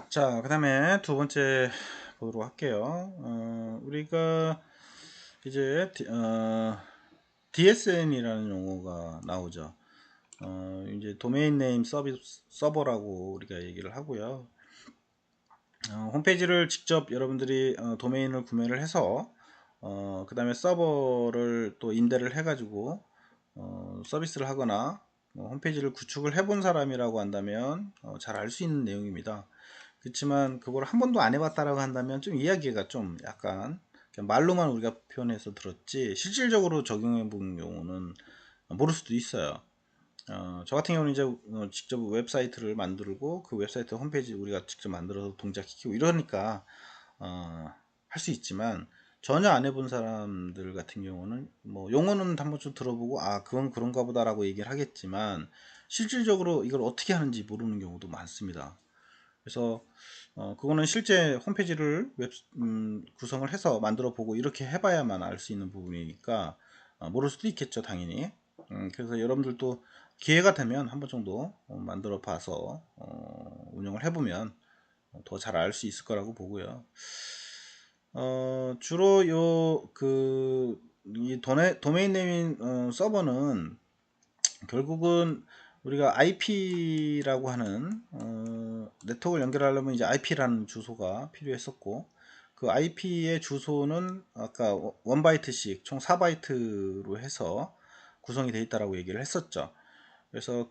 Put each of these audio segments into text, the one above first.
자, 그 다음에 두 번째 보도록 할게요. 우리가 이제 DSN이라는 용어가 나오죠. 이제 도메인 네임 서버라고 우리가 얘기를 하고요. 홈페이지를 직접 여러분들이 도메인을 구매를 해서 그 다음에 서버를 또 임대를 해가지고 서비스를 하거나 홈페이지를 구축을 해본 사람이라고 한다면 잘 알 수 있는 내용입니다. 그렇지만 그걸 한 번도 안 해봤다라고 한다면 좀 이야기가 좀 약간 그냥 말로만 우리가 표현해서 들었지 실질적으로 적용해 본 경우는 모를 수도 있어요. 저 같은 경우는 이제 직접 웹사이트를 만들고 그 웹사이트 홈페이지 우리가 직접 만들어서 동작시키고 이러니까 할 수 있지만 전혀 안 해본 사람들 같은 경우는 뭐 용어는 한 번쯤 들어보고 아 그건 그런가 보다라고 얘기를 하겠지만 실질적으로 이걸 어떻게 하는지 모르는 경우도 많습니다. 그래서 그거는 실제 홈페이지를 구성을 해서 만들어 보고 이렇게 해봐야만 알 수 있는 부분이니까 모를 수도 있겠죠 당연히. 그래서 여러분들도 기회가 되면 한 번 정도 만들어 봐서 운영을 해보면 더 잘 알 수 있을 거라고 보고요. 주로 이 도메인 네임 서버는 결국은 우리가 IP라고 하는 네트워크를 연결하려면 이제 IP라는 주소가 필요했었고 그 IP의 주소는 아까 원 바이트씩 총 4바이트로 해서 구성이 되어 있다라고 얘기를 했었죠. 그래서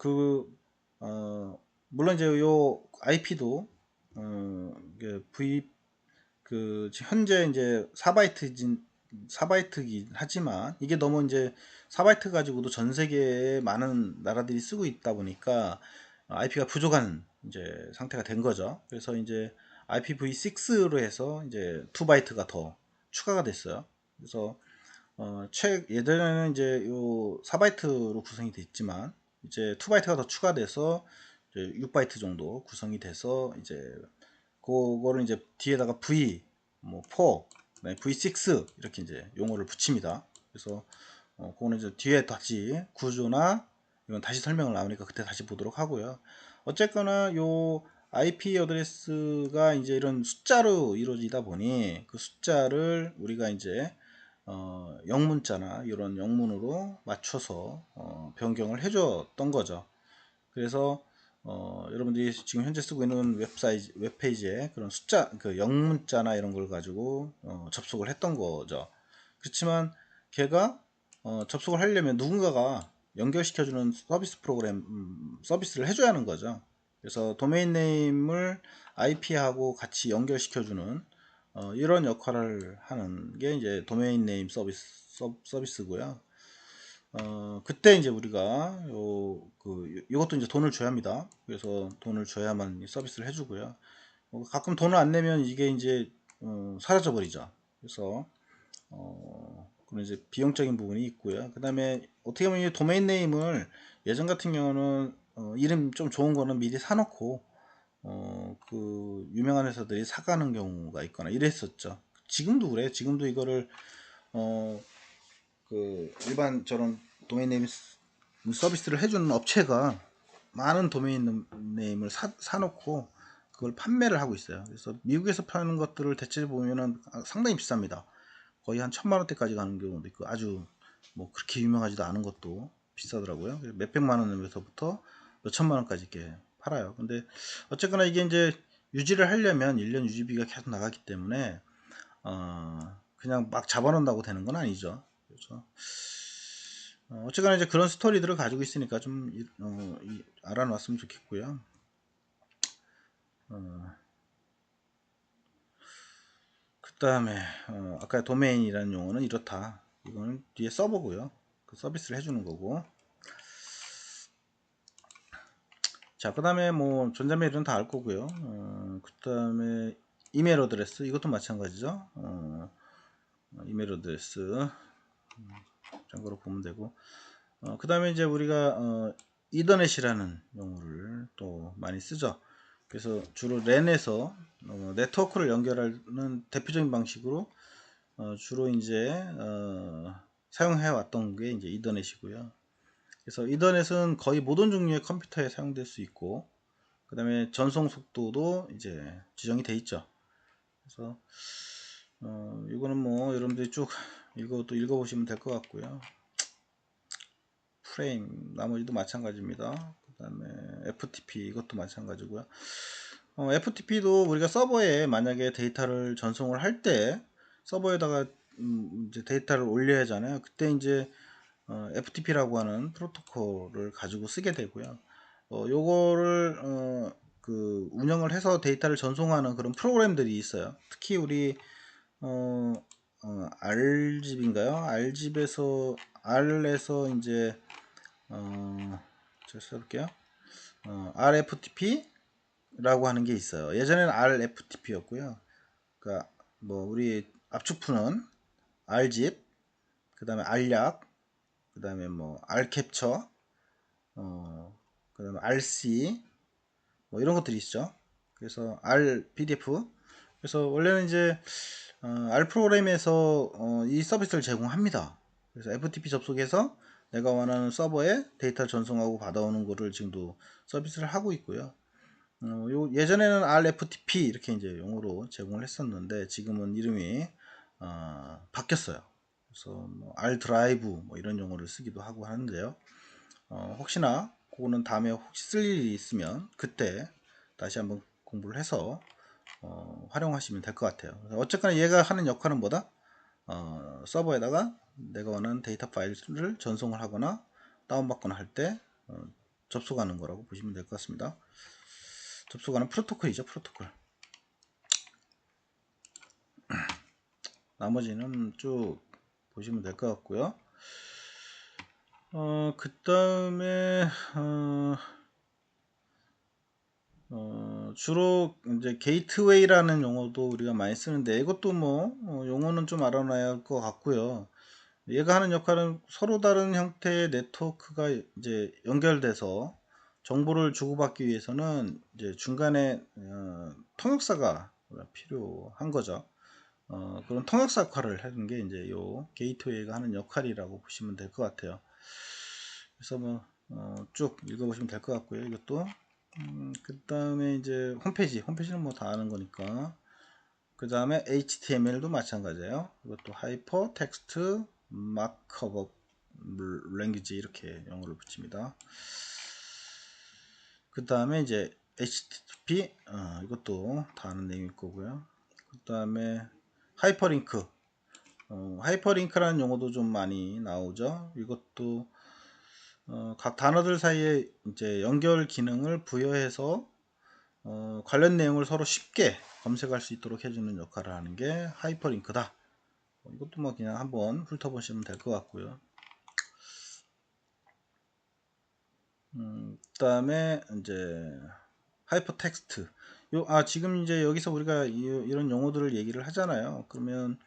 물론 이제 요 IP도 현재 이제 4바이트긴 하지만 이게 너무 이제 4바이트 가지고도 전 세계에 많은 나라들이 쓰고 있다 보니까 IP가 부족한 이제 상태가 된 거죠. 그래서 이제 IPv6로 해서 이제 2바이트가 더 추가가 됐어요. 그래서 예전에는 이제 요 4바이트로 구성이 됐지만 이제 2바이트가 더 추가돼서 이제 6바이트 정도 구성이 돼서 이제 그거를 이제 뒤에다가 V, 뭐 4, V6 이렇게 이제 용어를 붙입니다. 그래서 그거는 이제 뒤에 다시 구조나 이건 다시 설명을 나오니까 그때 다시 보도록 하고요. 어쨌거나 요 IP 어드레스가 이제 이런 숫자로 이루어지다 보니 그 숫자를 우리가 이제 영문자나 이런 영문으로 맞춰서 변경을 해줬던 거죠. 그래서 여러분들이 지금 현재 쓰고 있는 웹페이지에 그런 숫자, 그 영문자나 이런 걸 가지고 접속을 했던 거죠. 그렇지만 걔가 접속을 하려면 누군가가 연결시켜주는 서비스 프로그램, 서비스를 해줘야 하는 거죠. 그래서 도메인 네임을 IP하고 같이 연결시켜주는 이런 역할을 하는 게 이제 도메인 네임 서비스고요. 그때 이제 우리가 이것도 이제 돈을 줘야 합니다. 그래서 돈을 줘야만 서비스를 해주고요. 가끔 돈을 안 내면 이게 이제 사라져 버리죠. 그래서 그런 이제 비용적인 부분이 있고요. 그 다음에 어떻게 보면 이 도메인 네임을 예전 같은 경우는 이름 좀 좋은 거는 미리 사놓고 그 유명한 회사들이 사가는 경우가 있거나 이랬었죠. 지금도 그래. 지금도 이거를 어, 그 일반 저런 도메인 네임 서비스를 해주는 업체가 많은 도메인 네임을 사놓고 그걸 판매를 하고 있어요. 그래서 미국에서 파는 것들을 대체 보면은 상당히 비쌉니다. 거의 한 1,000만 원대까지 가는 경우도 있고 아주 뭐 그렇게 유명하지도 않은 것도 비싸더라고요. 몇백만 원에서부터 몇천만 원까지 이렇게 팔아요. 근데 어쨌거나 이게 이제 유지를 하려면 1년 유지비가 계속 나가기 때문에 그냥 막 잡아놓는다고 되는 건 아니죠. 그래서 어쨌거나 이제 그런 스토리들을 가지고 있으니까 좀 알아놨으면 좋겠고요. 그 다음에 아까 도메인이라는 용어는 이렇다. 이거는 뒤에 서버고요. 그 서비스를 해주는 거고. 자, 그 다음에 뭐 전자메일은 다 알 거고요. 그 다음에 이메일 어드레스 이것도 마찬가지죠. 이메일 어드레스 참고로 보면 되고. 그 다음에 이제 우리가 이더넷이라는 용어를 또 많이 쓰죠. 그래서 주로 랜에서 네트워크를 연결하는 대표적인 방식으로 주로 이제 사용해 왔던 게 이제 이더넷이고요. 그래서 이더넷은 거의 모든 종류의 컴퓨터에 사용될 수 있고 그 다음에 전송 속도도 이제 지정이 돼 있죠. 그래서 이거는 뭐 여러분들이 쭉 읽어보시면 될 것 같고요. 프레임 나머지도 마찬가지입니다. 그 다음에 FTP 이것도 마찬가지고요. FTP도 우리가 서버에 만약에 데이터를 전송을 할 때 서버에다가 이제 데이터를 올려야 하잖아요. 그때 이제 FTP라고 하는 프로토콜을 가지고 쓰게 되고요. 요거를 그 운영을 해서 데이터를 전송하는 그런 프로그램들이 있어요. 특히 우리 R집인가요? R에서 이제 제가 써볼게요. RFTP라고 하는 게 있어요. 예전에는 RFTP였고요. 그러니까 뭐 우리 압축푸는 R집, 그 다음에 R약, 그 다음에 뭐 R캡처, 그 다음에 RC, 뭐 이런 것들이 있죠. 그래서 RPDF. 그래서 원래는 이제 R 프로그램에서 이 서비스를 제공합니다. 그래서 FTP 접속해서 내가 원하는 서버에 데이터 전송하고 받아오는 거를 지금도 서비스를 하고 있고요. 예전에는 RFTP 이렇게 이제 용어로 제공을 했었는데 지금은 이름이 바뀌었어요. 그래서 뭐 R 드라이브 뭐 이런 용어를 쓰기도 하고 하는데요. 혹시나 그거는 다음에 혹시 쓸 일이 있으면 그때 다시 한번 공부를 해서 활용하시면 될 것 같아요. 어쨌거나 얘가 하는 역할은 뭐다? 서버에다가 내가 원하는 데이터 파일을 전송을 하거나 다운받거나 할 때 접속하는 거라고 보시면 될 것 같습니다. 접속하는 프로토콜이죠, 프로토콜. 나머지는 쭉 보시면 될 것 같고요. 그 다음에 주로 이제 게이트웨이라는 용어도 우리가 많이 쓰는데 이것도 뭐 용어는 좀 알아놔야 할 것 같고요. 얘가 하는 역할은 서로 다른 형태의 네트워크가 이제 연결돼서 정보를 주고받기 위해서는 이제 중간에 통역사가 필요한 거죠. 그런 통역사 역할을 하는 게 이제 요 게이트웨이가 하는 역할이라고 보시면 될 것 같아요. 그래서 뭐 쭉 읽어보시면 될 것 같고요. 이것도 그 다음에 이제 홈페이지는 뭐 다 아는 거니까. 그 다음에 HTML도 마찬가지예요. 이것도 하이퍼 텍스트 마크업 랭귀지 이렇게 영어를 붙입니다. 그 다음에 이제 HTTP 이것도 다 아는 내용일 거고요. 그 다음에 하이퍼링크 하이퍼링크라는 용어도 좀 많이 나오죠. 이것도 각 단어들 사이에 이제 연결 기능을 부여해서 관련 내용을 서로 쉽게 검색할 수 있도록 해주는 역할을 하는 게 하이퍼링크다. 이것도 뭐 그냥 한번 훑어보시면 될 것 같고요. 그 다음에 이제 하이퍼텍스트. 지금 이제 여기서 우리가 이런 용어들을 얘기를 하잖아요. 그러면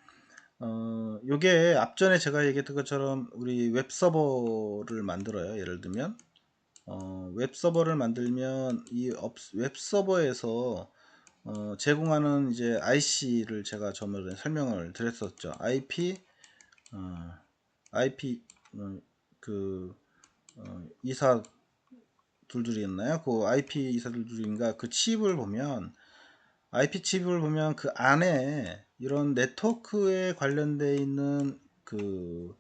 요게 앞전에 제가 얘기했던 것처럼 우리 웹서버를 만들어요. 예를 들면 웹서버를 만들면 이 웹서버에서 제공하는 이제 IC를 제가 저번에 설명을 드렸었죠. IP 그 이사 둘둘이었나요? 그 IP 이사 둘둘인가 그 칩을 보면 IP 칩을 보면 그 안에 이런 네트워크에 관련되어 있는 그걸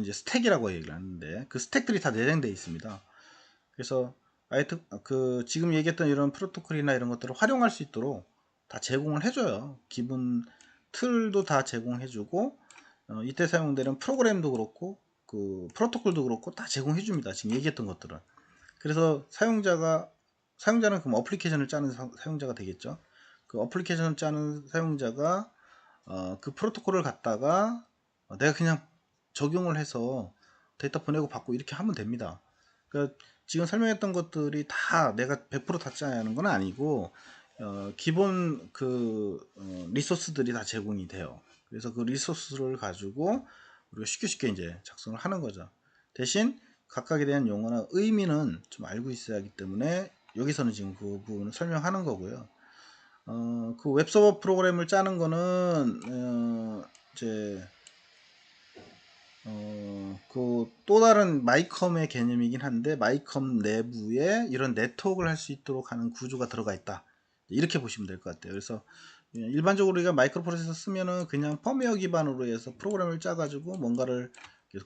이제 스택이라고 얘기를 하는데 그 스택들이 다 내장되어 있습니다. 그래서 지금 얘기했던 이런 프로토콜이나 이런 것들을 활용할 수 있도록 다 제공을 해줘요. 기본 틀도 다 제공해주고 이때 사용되는 프로그램도 그렇고 그 프로토콜도 그렇고 다 제공해줍니다. 지금 얘기했던 것들은. 그래서 사용자는 그럼 어플리케이션을 짜는 사용자가 되겠죠. 그 어플리케이션을 짜는 사용자가 그 프로토콜을 갖다가 내가 그냥 적용을 해서 데이터 보내고 받고 이렇게 하면 됩니다. 그러니까 지금 설명했던 것들이 다 내가 100%다 짜야 하는 건 아니고 기본 리소스들이 다 제공이 돼요. 그래서 그 리소스를 가지고 우리가 쉽게 이제 작성을 하는 거죠. 대신 각각에 대한 용어나 의미는 좀 알고 있어야 하기 때문에 여기서는 지금 그 부분을 설명하는 거고요. 그 웹서버 프로그램을 짜는 거는 이제 그 또 다른 마이컴의 개념이긴 한데, 마이컴 내부에 이런 네트워크를 할 수 있도록 하는 구조가 들어가 있다. 이렇게 보시면 될 것 같아요. 그래서 일반적으로 우리가 마이크로 프로세서 쓰면은 그냥 펌웨어 기반으로 해서 프로그램을 짜가지고 뭔가를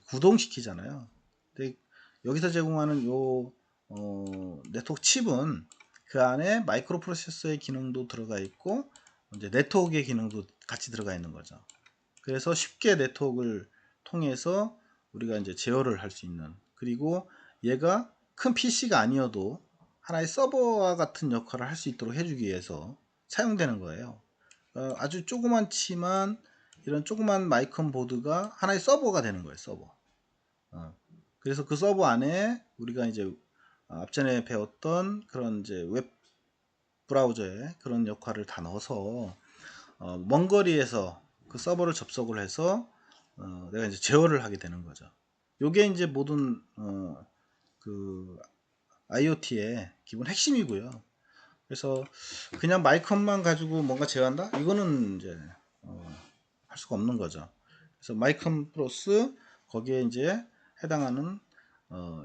구동시키잖아요. 근데 여기서 제공하는 요 네트워크 칩은 그 안에 마이크로 프로세서의 기능도 들어가 있고 이제 네트워크의 기능도 같이 들어가 있는 거죠. 그래서 쉽게 네트워크를 통해서 우리가 이제 제어를 할 수 있는, 그리고 얘가 큰 PC가 아니어도 하나의 서버와 같은 역할을 할 수 있도록 해주기 위해서 사용되는 거예요. 아주 조그만치만 이런 조그만 마이크론 보드가 하나의 서버가 되는 거예요. 서버. 그래서 그 서버 안에 우리가 이제 앞전에 배웠던 그런 이제 웹 브라우저에 그런 역할을 다 넣어서 먼 거리에서 그 서버를 접속을 해서 내가 이제 제어를 하게 되는 거죠. 요게 이제 모든 그 IoT의 기본 핵심이고요. 그래서 그냥 마이크만 가지고 뭔가 제어한다? 이거는 이제 할 수가 없는 거죠. 그래서 마이크론 플러스 거기에 이제 해당하는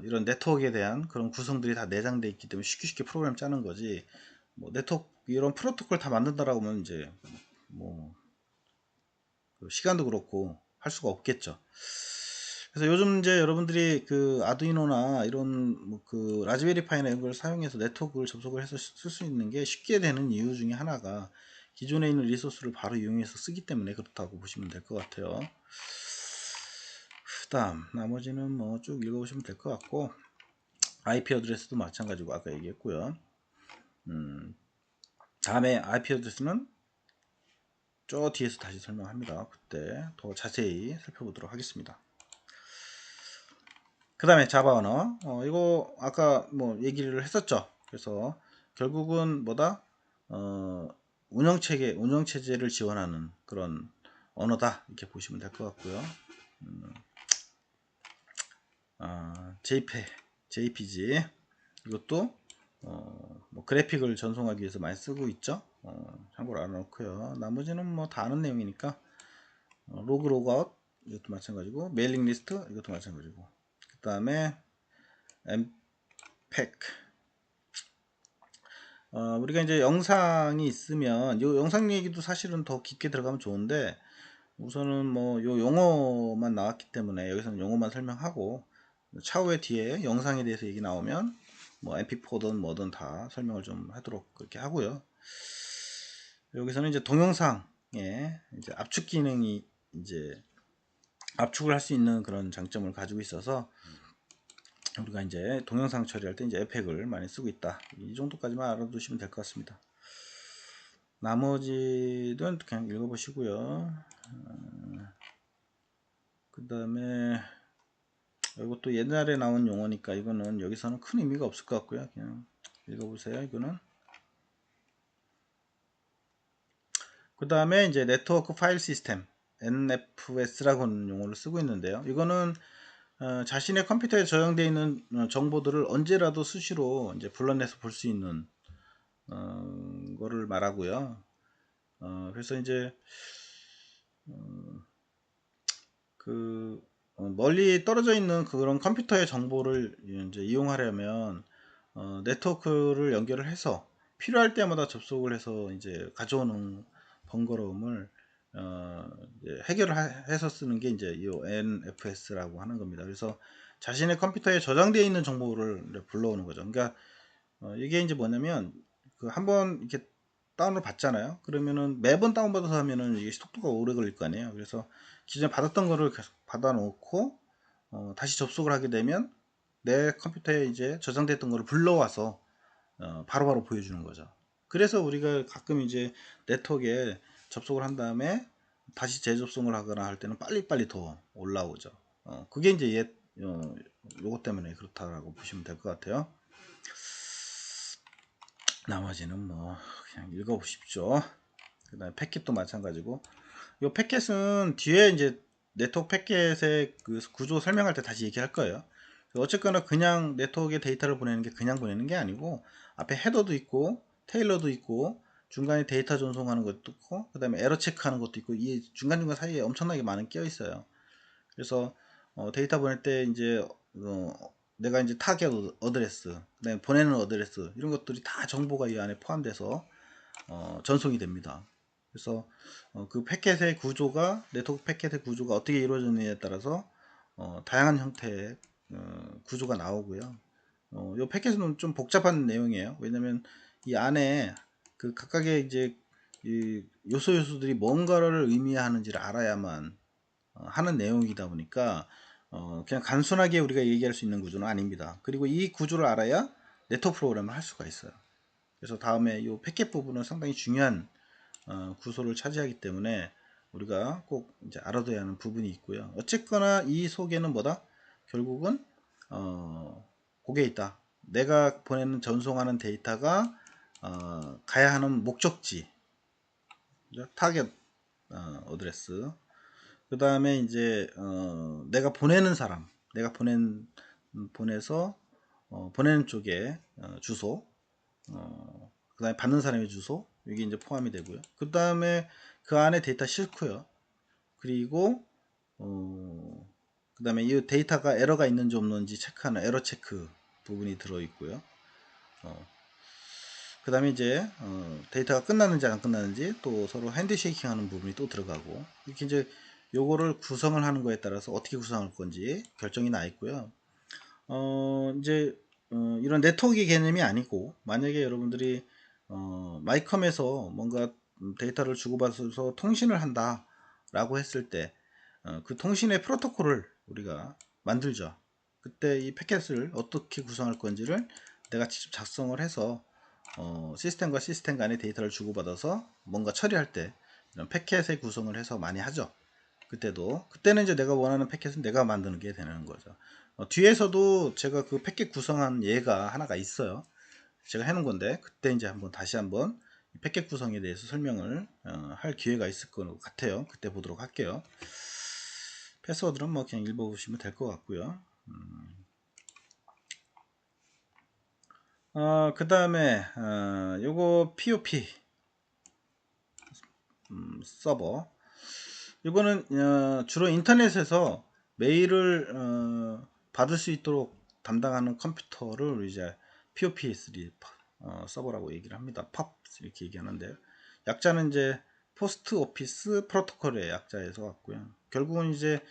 이런 네트워크에 대한 그런 구성들이 다 내장되어 있기 때문에 쉽게 프로그램 짜는 거지. 뭐 네트워크 이런 프로토콜 다 만든다라고 하면 이제 뭐 시간도 그렇고 할 수가 없겠죠. 그래서 요즘 이제 여러분들이 그 아두이노나 이런 뭐그 라즈베리 파이나 이런 걸 사용해서 네트워크를 접속을 해서 쓸 수 있는 게 쉽게 되는 이유 중에 하나가 기존에 있는 리소스를 바로 이용해서 쓰기 때문에 그렇다고 보시면 될 것 같아요. 그다음 나머지는 뭐 쭉 읽어보시면 될 것 같고, IP 어드레스도 마찬가지고 아까 얘기했고요. 다음에 IP 어드레스는 저 뒤에서 다시 설명합니다. 그때 더 자세히 살펴보도록 하겠습니다. 그 다음에 자바 언어, 이거 아까 뭐 얘기를 했었죠. 그래서 결국은 뭐다, 운영체제를 지원하는 그런 언어다, 이렇게 보시면 될 것 같고요. JPG 이것도 뭐 그래픽을 전송하기 위해서 많이 쓰고 있죠. 참고로 알아놓고요. 나머지는 뭐 다 아는 내용이니까, 로그아웃 이것도 마찬가지고, 메일링 리스트 이것도 마찬가지고, 그 다음에 엠팩, 우리가 이제 영상이 있으면 요 영상 얘기도 사실은 더 깊게 들어가면 좋은데, 우선은 뭐 요 용어만 나왔기 때문에 여기서는 용어만 설명하고, 차후에 뒤에 영상에 대해서 얘기 나오면 뭐 mp4든 뭐든 다 설명을 좀 하도록 그렇게 하고요. 여기서는 이제 동영상에 이제 압축 기능이 이제 압축을 할 수 있는 그런 장점을 가지고 있어서 우리가 이제 동영상 처리할 때 이제 에펙을 많이 쓰고 있다. 이 정도까지만 알아두시면 될 것 같습니다. 나머지는 그냥 읽어보시고요. 그 다음에 이것도 옛날에 나온 용어니까 이거는 여기서는 큰 의미가 없을 것 같고요. 그냥 읽어보세요. 이거는. 그 다음에 이제 네트워크 파일 시스템 NFS라고 하는 용어를 쓰고 있는데요. 이거는 자신의 컴퓨터에 저장되어 있는 정보들을 언제라도 수시로 이제 불러내서 볼 수 있는 거를 말하고요. 그래서 이제 그 멀리 떨어져 있는 그런 컴퓨터의 정보를 이제 이용하려면 네트워크를 연결을 해서 필요할 때마다 접속을 해서 이제 가져오는 번거로움을 이제 해결을 해서 쓰는 게 이제 이 NFS라고 하는 겁니다. 그래서 자신의 컴퓨터에 저장되어 있는 정보를 불러오는 거죠. 그러니까 이게 이제 뭐냐면 그 한번 이렇게 다운을 받잖아요. 그러면은 매번 다운받아서 하면은 이게 속도가 오래 걸릴 거 아니에요. 그래서 기존에 받았던 거를 계속 받아 놓고 다시 접속을 하게 되면 내 컴퓨터에 이제 저장됐던 거를 불러와서 바로바로 보여주는 거죠. 그래서 우리가 가끔 이제 네트워크에 접속을 한 다음에 다시 재접속을 하거나 할 때는 빨리빨리 더 올라오죠. 그게 이제 요것 때문에 그렇다라고 보시면 될 것 같아요. 나머지는 뭐 그냥 읽어보십시오. 그 다음에 패킷도 마찬가지고, 이 패킷은 뒤에 이제 네트워크 패킷의 그 구조 설명할 때 다시 얘기할 거예요. 어쨌거나 그냥 네트워크에 데이터를 보내는 게 그냥 보내는 게 아니고, 앞에 헤더도 있고 테일러도 있고 중간에 데이터 전송하는 것도 있고 그 다음에 에러 체크하는 것도 있고, 이 중간중간 사이에 엄청나게 많은 끼어 있어요. 그래서 데이터 보낼 때 이제 내가 이제 타겟 어드레스, 그다음에 보내는 어드레스 이런 것들이 다 정보가 이 안에 포함돼서 전송이 됩니다. 그래서 그 패켓의 구조가 네트워크 패켓의 구조가 어떻게 이루어졌느냐에 따라서 다양한 형태의 구조가 나오고요. 이 패켓은 좀 복잡한 내용이에요. 왜냐면 이 안에 그 각각의 이제 이 요소들이 뭔가를 의미하는지를 알아야만 하는 내용이다 보니까 그냥 단순하게 우리가 얘기할 수 있는 구조는 아닙니다. 그리고 이 구조를 알아야 네트워크 프로그램을 할 수가 있어요. 그래서 다음에 이 패켓 부분은 상당히 중요한 구조를 차지하기 때문에 우리가 꼭 이제 알아둬야 하는 부분이 있고요. 어쨌거나 이 속에는 뭐다? 결국은 그게 있다. 내가 보내는 전송하는 데이터가 가야 하는 목적지, 타겟 어드레스. 그 다음에 이제 내가 보내는 사람, 내가 보내서 보내는 쪽에 주소, 그 다음에 받는 사람의 주소, 이게 이제 포함이 되고요. 그 다음에 그 안에 데이터 싣고요. 그리고 그 다음에 이 데이터가 에러가 있는지 없는지 체크하는 에러 체크 부분이 들어있고요. 그 다음에 이제 데이터가 끝났는지 안 끝났는지 또 서로 핸드쉐이킹 하는 부분이 또 들어가고, 이렇게 이제 요거를 구성을 하는 거에 따라서 어떻게 구성할 건지 결정이 나 있고요. 이제 이런 네트워크 개념이 아니고, 만약에 여러분들이 마이컴에서 뭔가 데이터를 주고받아서 통신을 한다 라고 했을 때 그 통신의 프로토콜을 우리가 만들죠. 그때 이 패켓을 어떻게 구성할 건지를 내가 직접 작성을 해서 시스템과 시스템 간의 데이터를 주고받아서 뭔가 처리할 때 이런 패켓의 구성을 해서 많이 하죠. 그때는 이제 내가 원하는 패켓은 내가 만드는 게 되는 거죠. 뒤에서도 제가 그 패켓 구성한 예가 하나가 있어요. 제가 해놓은 건데 그때 이제 다시 한번 패켓 구성에 대해서 설명을 할 기회가 있을 것 같아요. 그때 보도록 할게요. 패스워드는 뭐 그냥 읽어보시면 될 것 같고요. 그 다음에 요거 POP 서버, 이거는 주로 인터넷에서 메일을 받을 수 있도록 담당하는 컴퓨터를 이제 POP3 서버라고 얘기를 합니다. 팝 이렇게 얘기하는데, 약자는 이제 포스트 오피스 프로토콜의 약자에서 왔고요. 결국은 이제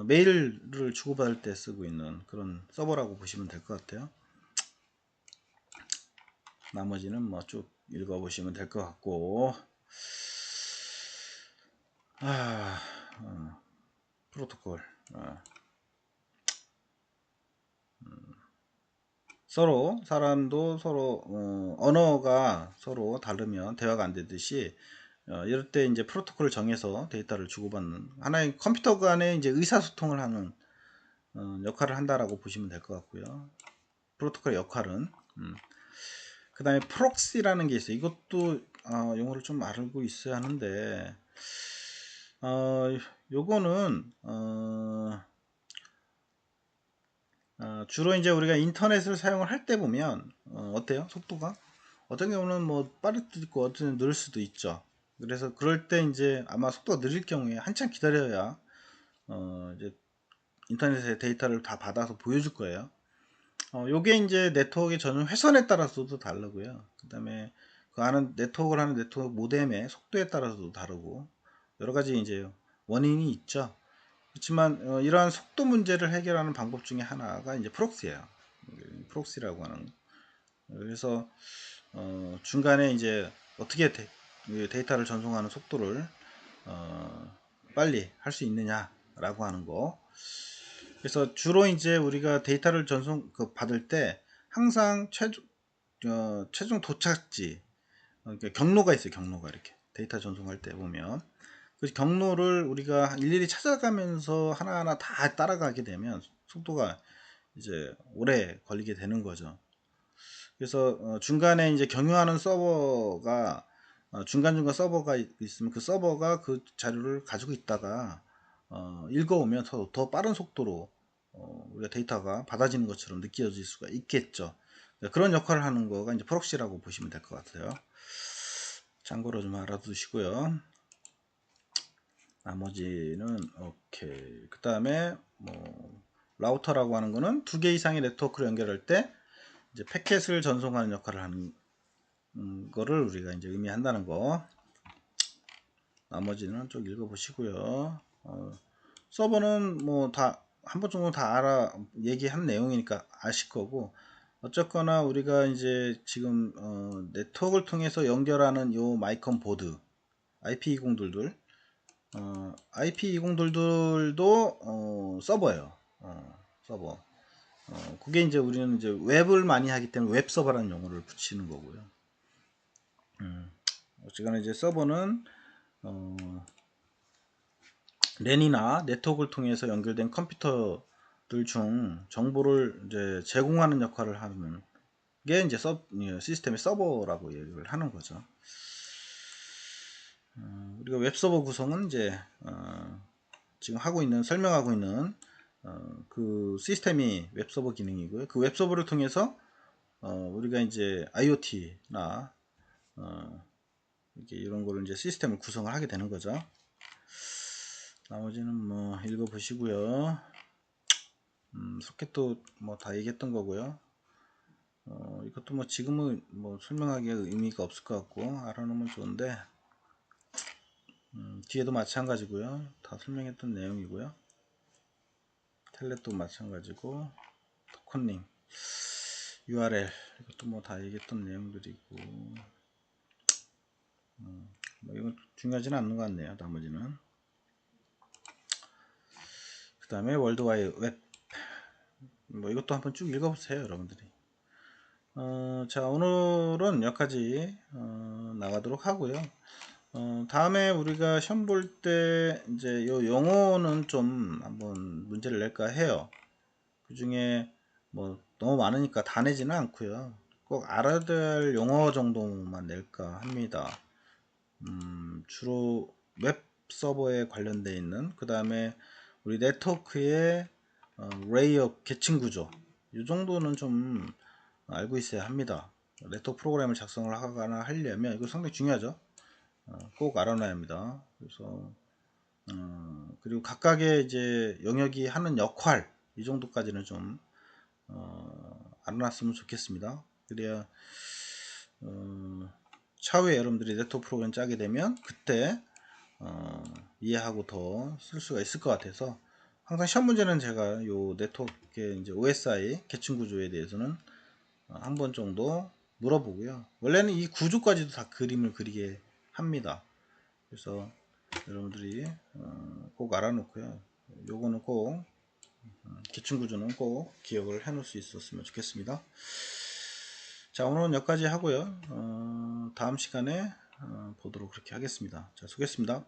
메일을 주고받을 때 쓰고 있는 그런 서버라고 보시면 될 것 같아요. 나머지는 뭐 쭉 읽어보시면 될 것 같고, 프로토콜 서로 사람도 서로 언어가 서로 다르면 대화가 안 되듯이 이럴 때 이제 프로토콜을 정해서 데이터를 주고받는 하나의 컴퓨터 간의 이제 의사소통을 하는 역할을 한다라고 보시면 될 것 같고요. 프로토콜의 역할은 그 다음에 프록시라는 게 있어요. 이것도 용어를 좀 알고 있어야 하는데 요거는 주로 이제 우리가 인터넷을 사용을 할 때 보면 어때요? 속도가 어떤 경우는 뭐 빠를 수도 있고 어떤 경우는 느릴 수도 있죠. 그래서 그럴 때 이제 아마 속도가 느릴 경우에 한참 기다려야 이제 인터넷에 데이터를 다 받아서 보여줄 거예요. 요게 이제 네트워크의 전용 회선에 따라서도 다르고요. 그 다음에 그 하는 네트워크를 하는 네트워크 모뎀의 속도에 따라서도 다르고 여러 가지 이제 원인이 있죠. 그렇지만 이러한 속도 문제를 해결하는 방법 중에 하나가 이제 프록시예요. 프록시라고 하는. 그래서 중간에 이제 어떻게 데이터를 전송하는 속도를 빨리 할 수 있느냐라고 하는 거. 그래서 주로 이제 우리가 데이터를 받을 때 항상 최종 도착지, 그러니까 경로가 있어요. 경로가 이렇게 데이터 전송할 때 보면 그 경로를 우리가 일일이 찾아가면서 하나하나 다 따라가게 되면 속도가 이제 오래 걸리게 되는 거죠. 그래서 중간에 이제 경유하는 서버가 중간중간 서버가 있으면 그 서버가 그 자료를 가지고 있다가 읽어오면 더 빠른 속도로 우리가 데이터가 받아지는 것처럼 느껴질 수가 있겠죠. 그런 역할을 하는 거가 이제 프록시라고 보시면 될 것 같아요. 참고로 좀 알아두시고요. 나머지는 오케이. 그 다음에 뭐 라우터라고 하는 거는 두 개 이상의 네트워크를 연결할 때 이제 패켓을 전송하는 역할을 하는 거를 우리가 이제 의미한다는 거. 나머지는 좀 읽어보시고요. 서버는 뭐 다 한 번 정도 다 얘기한 내용이니까 아실 거고, 어쨌거나 우리가 이제 지금 네트워크를 통해서 연결하는 요 마이컨 보드 IP202 IP202들도 서버예요. 서버. 그게 이제 우리는 이제 웹을 많이 하기 때문에 웹 서버라는 용어를 붙이는 거고요. 어쨌거나 이제 서버는 랜이나 네트워크를 통해서 연결된 컴퓨터들 중 정보를 이제 제공하는 역할을 하는 게 이제 시스템의 서버라고 얘기를 하는 거죠. 우리가 웹 서버 구성은 이제 지금 설명하고 있는 그 시스템이 웹 서버 기능이고요. 그 웹 서버를 통해서 우리가 이제 IoT나 이렇게 이런 거를 이제 시스템을 구성을 하게 되는 거죠. 나머지는 뭐 읽어 보시고요. 소켓도 뭐 다 얘기했던 거고요. 이것도 뭐 지금은 뭐 설명하기에 의미가 없을 것 같고 알아놓으면 좋은데, 뒤에도 마찬가지고요. 다 설명했던 내용이고요. 텔넷도 마찬가지고, 토큰링, URL 이것도 뭐 다 얘기했던 내용들이고, 뭐 이건 중요하지는 않는 것 같네요. 나머지는. 그 다음에 월드와이드 웹, 뭐 이것도 한번 쭉 읽어보세요, 여러분들이. 자, 오늘은 여기까지 나가도록 하고요. 다음에 우리가 시험 볼 때 이제 요 용어는 좀 한번 문제를 낼까 해요. 그 중에 뭐 너무 많으니까 다 내지는 않고요. 꼭 알아야 될 용어 정도만 낼까 합니다. 주로 웹 서버에 관련되어 있는, 그 다음에 우리 네트워크의 레이어 계층 구조, 이 정도는 좀 알고 있어야 합니다. 네트워크 프로그램을 작성을 하거나 하려면 이거 상당히 중요하죠. 꼭 알아놔야 합니다. 그래서 그리고 각각의 이제 영역이 하는 역할, 이 정도까지는 좀 알아놨으면 좋겠습니다. 그래야 차후에 여러분들이 네트워크 프로그램 짜게 되면 그때 이해하고 더 쓸 수가 있을 것 같아서, 항상 시험 문제는 제가 요 네트워크의 이제 OSI 계층 구조에 대해서는 한 번 정도 물어보고요. 원래는 이 구조까지도 다 그림을 그리게 합니다. 그래서 여러분들이 꼭 알아놓고요. 요거는 꼭 계층 구조는 꼭 기억을 해 놓을 수 있었으면 좋겠습니다. 자, 오늘은 여기까지 하고요. 다음 시간에 보도록 그렇게 하겠습니다. 자, 수고했습니다.